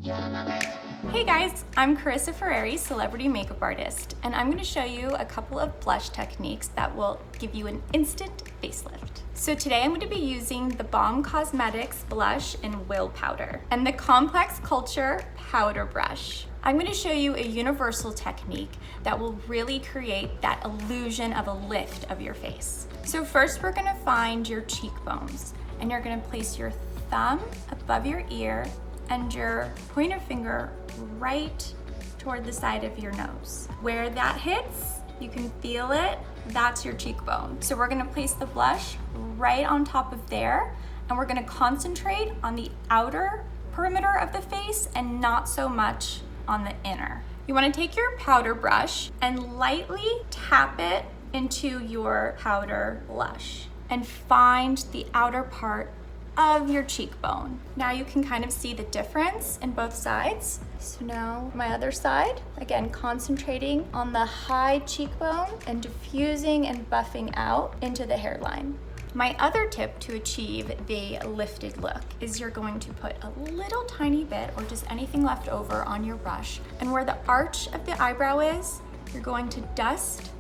Hey guys, I'm Carissa Ferreri, celebrity makeup artist, and I'm going to show you a couple of blush techniques that will give you an instant facelift. So today I'm going to be using the Balm Cosmetics blush in Will Powder and the Complex Culture powder brush. I'm going to show you a universal technique that will really create that illusion of a lift of your face. So first we're going to find your cheekbones, and you're going to place your thumb above your ear and your pointer finger right toward the side of your nose. Where that hits, you can feel it, that's your cheekbone. So we're gonna place the blush right on top of there, and we're gonna concentrate on the outer perimeter of the face and not so much on the inner. You wanna take your powder brush and lightly tap it into your powder blush and find the outer part of your cheekbone. Now you can kind of see the difference in both sides. So now my other side, again concentrating on the high cheekbone and diffusing and buffing out into the hairline. My other tip to achieve the lifted look is you're going to put a little tiny bit or just anything left over on your brush, and where the arch of the eyebrow is, you're going to dust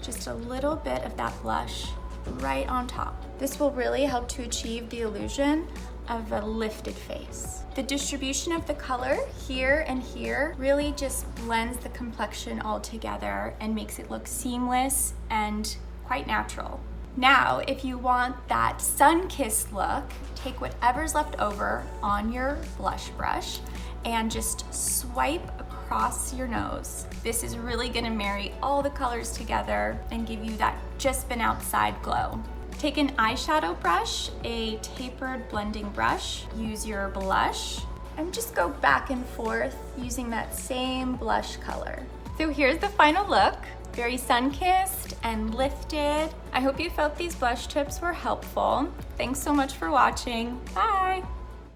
just a little bit of that blush right on top. This will really help to achieve the illusion of a lifted face. The distribution of the color here and here really just blends the complexion all together and makes it look seamless and quite natural. Now, if you want that sun-kissed look, take whatever's left over on your blush brush and just swipe across your nose. This is really gonna marry all the colors together and give you that just been outside glow. Take an eyeshadow brush, a tapered blending brush, use your blush, and just go back and forth using that same blush color. So here's the final look, very sun-kissed and lifted. I hope you felt these blush tips were helpful. Thanks so much for watching. Bye.